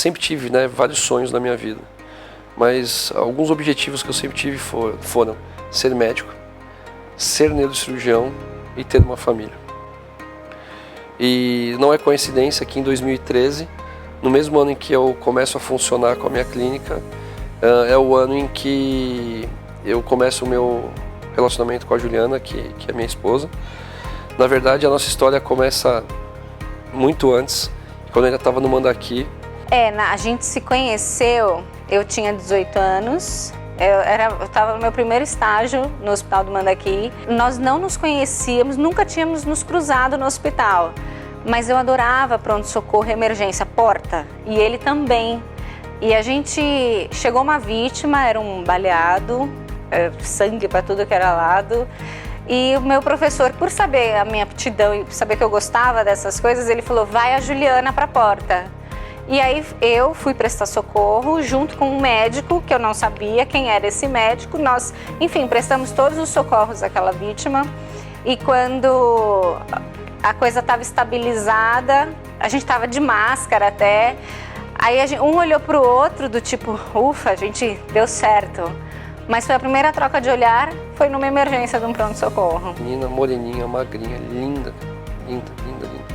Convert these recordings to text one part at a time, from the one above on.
sempre tive, né, vários sonhos na minha vida, mas alguns objetivos que eu sempre tive foram ser médico, ser neurocirurgião e ter uma família. E não é coincidência que em 2013, no mesmo ano em que eu começo a funcionar com a minha clínica, é o ano em que eu começo o meu relacionamento com a Juliana, que é minha esposa. Na verdade, a nossa história começa muito antes, quando eu ainda estava no Mandaki. A gente se conheceu, eu tinha 18 anos, eu estava no meu primeiro estágio no Hospital do Mandaki. Nós não nos conhecíamos, nunca tínhamos nos cruzado no hospital, mas eu adorava pronto-socorro e emergência, porta, e ele também. E a gente chegou uma vítima, era um baleado, sangue para tudo que era lado. E o meu professor, por saber a minha aptidão e saber que eu gostava dessas coisas, ele falou, vai a Juliana para a porta. E aí eu fui prestar socorro junto com um médico, que eu não sabia quem era esse médico. Nós, enfim, prestamos todos os socorros àquela vítima. E quando a coisa estava estabilizada, a gente estava de máscara até, aí um olhou para o outro do tipo, ufa, a gente deu certo. Mas foi a primeira troca de olhar, foi numa emergência de um pronto-socorro. Menina moreninha, magrinha, linda, linda, linda, linda.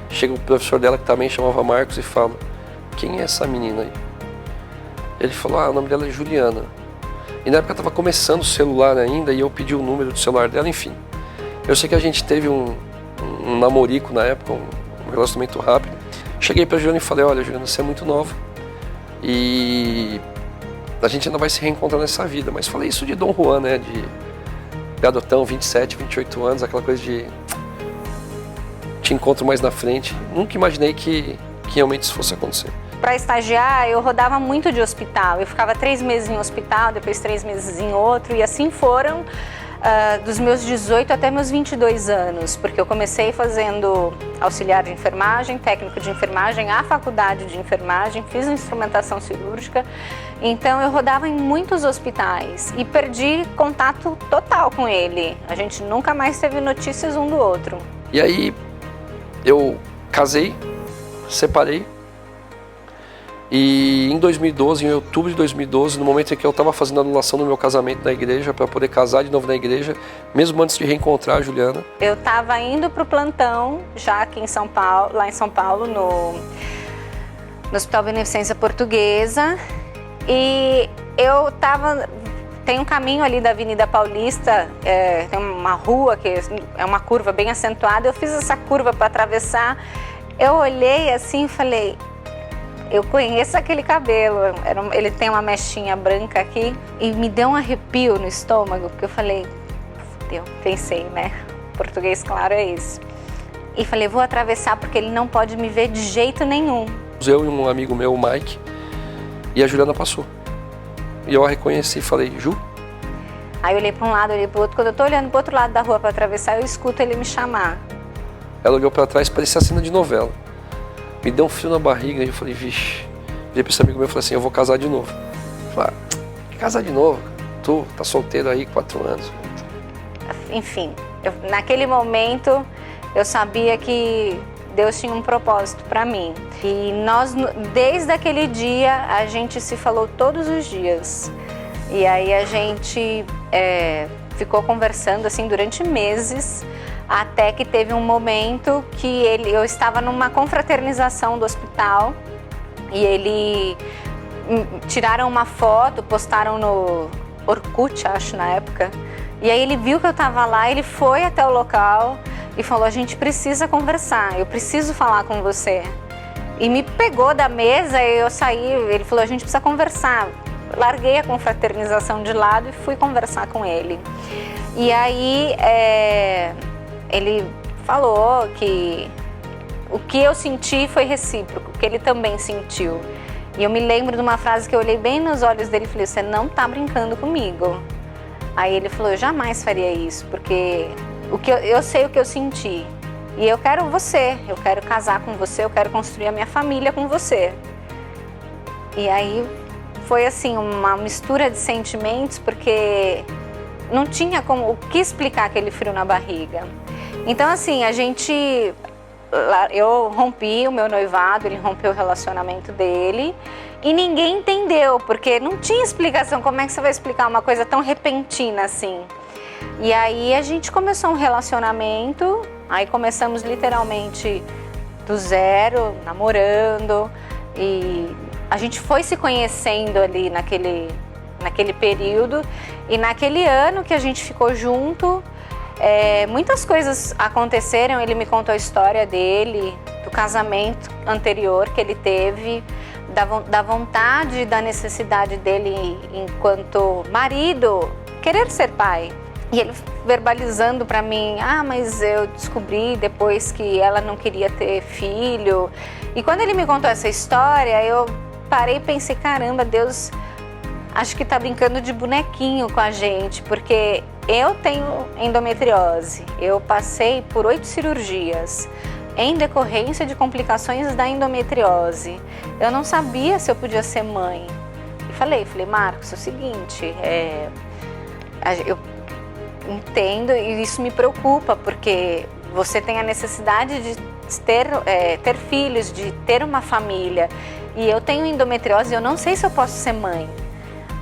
Chega o professor dela, que também chamava Marcos, e fala, quem é essa menina aí? Ele falou, o nome dela é Juliana. E na época estava começando o celular ainda, e eu pedi o número do celular dela, enfim. Eu sei que a gente teve um namorico na época, um relacionamento rápido. Cheguei pra Juliana e falei, olha, Juliana, você é muito nova. E a gente ainda vai se reencontrar nessa vida. Mas falei isso de Dom Juan, né? De garotão, 27, 28 anos, aquela coisa de te encontro mais na frente. Nunca imaginei que realmente isso fosse acontecer. Para estagiar, eu rodava muito de hospital. Eu ficava 3 meses em um hospital, depois 3 meses em outro. E assim foram dos meus 18 até meus 22 anos. Porque eu comecei fazendo auxiliar de enfermagem, técnico de enfermagem, a faculdade de enfermagem, fiz instrumentação cirúrgica. Então eu rodava em muitos hospitais e perdi contato total com ele. A gente nunca mais teve notícias um do outro. E aí eu casei, separei. E em 2012, em outubro de 2012, no momento em que eu estava fazendo a anulação do meu casamento na igreja, para poder casar de novo na igreja, mesmo antes de reencontrar a Juliana. Eu estava indo para o plantão, já aqui em São Paulo, lá em São Paulo, no Hospital Beneficência Portuguesa. E eu estava... Tem um caminho ali da Avenida Paulista, tem uma rua que é uma curva bem acentuada. Eu fiz essa curva para atravessar. Eu olhei assim e falei... Eu conheço aquele cabelo, ele tem uma mechinha branca aqui e me deu um arrepio no estômago, porque eu falei, fudeu, pensei, né? Português, claro, é isso. E falei, vou atravessar porque ele não pode me ver de jeito nenhum. Eu e um amigo meu, o Mike, e a Juliana passou. E eu a reconheci e falei, Ju? Aí eu olhei para um lado, olhei para o outro. Quando eu tô olhando para o outro lado da rua para atravessar, eu escuto ele me chamar. Ela olhou para trás, parecia a cena de novela. Me deu um frio na barriga e eu falei, vixe. Virei pra esse amigo meu e falei assim, eu vou casar de novo. Falei, casar de novo? Tu tá solteiro aí 4 anos. Enfim, naquele momento eu sabia que Deus tinha um propósito para mim. E nós, desde aquele dia, a gente se falou todos os dias. E aí a gente ficou conversando assim durante meses. Até que teve um momento que eu estava numa confraternização do hospital e tiraram uma foto, postaram no Orkut, acho, na época. E aí ele viu que eu estava lá, ele foi até o local e falou, a gente precisa conversar, eu preciso falar com você. E me pegou da mesa e eu saí, ele falou, a gente precisa conversar. Larguei a confraternização de lado e fui conversar com ele. E aí... ele falou que o que eu senti foi recíproco, que ele também sentiu. E eu me lembro de uma frase que eu olhei bem nos olhos dele e falei, você não tá brincando comigo. Aí ele falou, eu jamais faria isso, porque eu sei o que eu senti. E eu quero você, eu quero casar com você, eu quero construir a minha família com você. E aí foi assim, uma mistura de sentimentos, porque não tinha como o que explicar aquele frio na barriga. Então assim, a gente eu rompi o meu noivado, ele rompeu o relacionamento dele e ninguém entendeu, porque não tinha explicação. Como é que você vai explicar uma coisa tão repentina assim? E aí a gente começou um relacionamento, aí começamos literalmente do zero, namorando, e a gente foi se conhecendo ali naquele período, e naquele ano que a gente ficou junto, muitas coisas aconteceram. Ele me contou a história dele, do casamento anterior que ele teve, da vontade, da necessidade dele enquanto marido, querer ser pai. E ele verbalizando para mim, mas eu descobri depois que ela não queria ter filho. E quando ele me contou essa história, eu parei e pensei, caramba, Deus acho que tá brincando de bonequinho com a gente, porque eu tenho endometriose. Eu passei por 8 cirurgias em decorrência de complicações da endometriose. Eu não sabia se eu podia ser mãe. E falei, Marcos, é o seguinte, eu entendo e isso me preocupa, porque você tem a necessidade de ter filhos, de ter uma família, e eu tenho endometriose e eu não sei se eu posso ser mãe.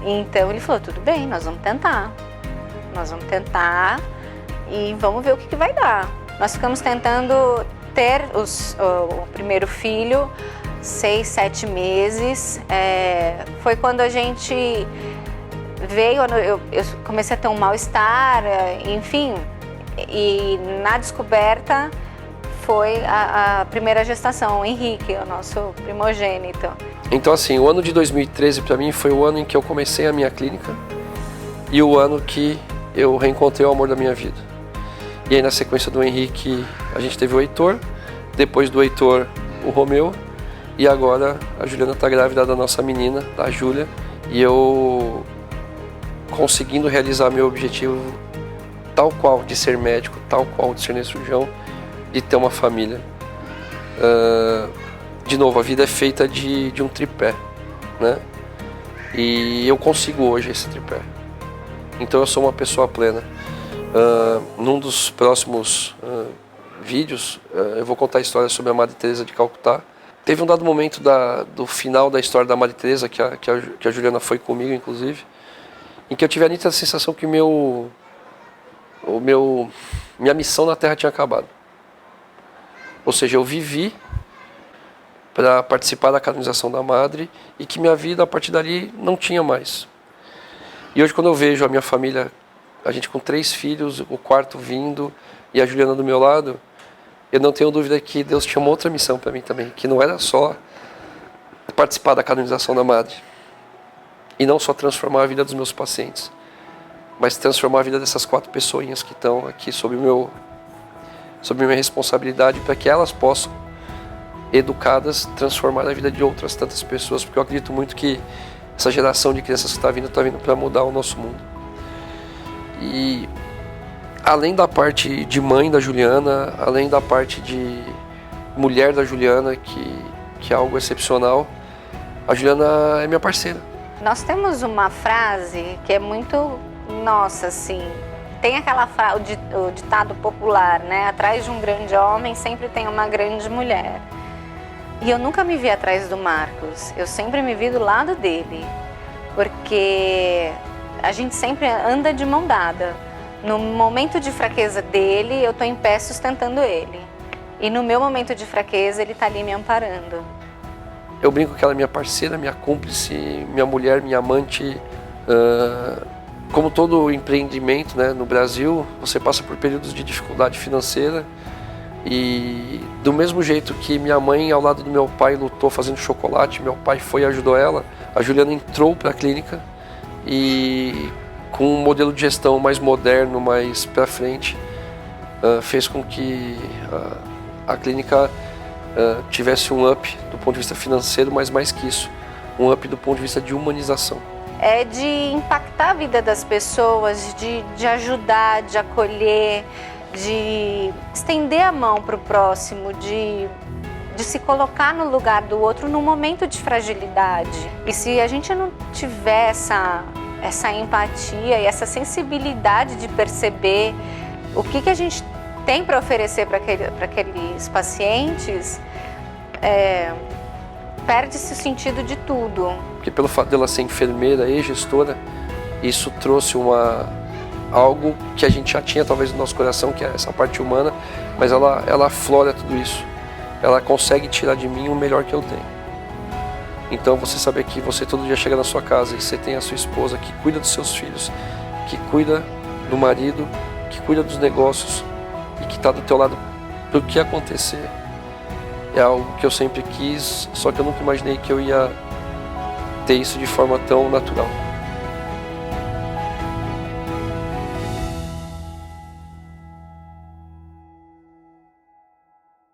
Então ele falou, tudo bem, nós vamos tentar e vamos ver o que vai dar. Nós ficamos tentando ter o primeiro filho, 6, 7 meses, foi quando a gente veio, eu comecei a ter um mal-estar, enfim, e na descoberta foi a primeira gestação, o Henrique, o nosso primogênito. Então assim, o ano de 2013 para mim foi o ano em que eu comecei a minha clínica e o ano que eu reencontrei o amor da minha vida. E aí na sequência do Henrique a gente teve o Heitor, depois do Heitor o Romeu, e agora a Juliana está grávida da nossa menina, da Júlia, e eu conseguindo realizar meu objetivo tal qual de ser médico, tal qual de ser cirurgião, de ter uma família. De novo, a vida é feita de um tripé, né? E eu consigo hoje esse tripé. Então eu sou uma pessoa plena. Num dos próximos vídeos, eu vou contar a história sobre a Madre Teresa de Calcutá. Teve um dado momento do final da história da Madre Teresa, que a Juliana foi comigo, inclusive, em que eu tive a nítida sensação que minha missão na Terra tinha acabado. Ou seja, eu vivi para participar da canonização da Madre e que minha vida a partir dali não tinha mais. E hoje quando eu vejo a minha família, a gente com 3 filhos, o 4º vindo e a Juliana do meu lado, eu não tenho dúvida que Deus tinha uma outra missão para mim também, que não era só participar da canonização da Madre e não só transformar a vida dos meus pacientes, mas transformar a vida dessas 4 pessoinhas que estão aqui sob minha responsabilidade, para que elas possam, educadas, transformar a vida de outras tantas pessoas, porque eu acredito muito que essa geração de crianças que está vindo para mudar o nosso mundo. E além da parte de mãe da Juliana, além da parte de mulher da Juliana, que é algo excepcional, a Juliana é minha parceira. Nós temos uma frase que é muito nossa, assim. Tem o ditado popular, né? Atrás de um grande homem sempre tem uma grande mulher. E eu nunca me vi atrás do Marcos, eu sempre me vi do lado dele, porque a gente sempre anda de mão dada. No momento de fraqueza dele, eu tô em pé sustentando ele. E no meu momento de fraqueza, ele tá ali me amparando. Eu brinco que ela é minha parceira, minha cúmplice, minha mulher, minha amante. Como todo empreendimento, né, no Brasil, você passa por períodos de dificuldade financeira. E do mesmo jeito que minha mãe, ao lado do meu pai, lutou fazendo chocolate, meu pai foi e ajudou ela, a Juliana entrou para a clínica e com um modelo de gestão mais moderno, mais para frente, fez com que a clínica tivesse um up do ponto de vista financeiro, mas mais que isso, um up do ponto de vista de humanização. É de impactar a vida das pessoas, de ajudar, de acolher, de estender a mão para o próximo, de se colocar no lugar do outro num momento de fragilidade. E se a gente não tiver essa empatia e essa sensibilidade de perceber o que a gente tem para oferecer para aqueles pacientes, perde-se o sentido de tudo. Porque pelo fato dela ser enfermeira e gestora, isso trouxe algo que a gente já tinha talvez no nosso coração, que é essa parte humana, mas ela aflora tudo isso. Ela consegue tirar de mim o melhor que eu tenho. Então você saber que você todo dia chega na sua casa e você tem a sua esposa que cuida dos seus filhos, que cuida do marido, que cuida dos negócios e que está do teu lado para o que acontecer, é algo que eu sempre quis, só que eu nunca imaginei que eu ia ter isso de forma tão natural.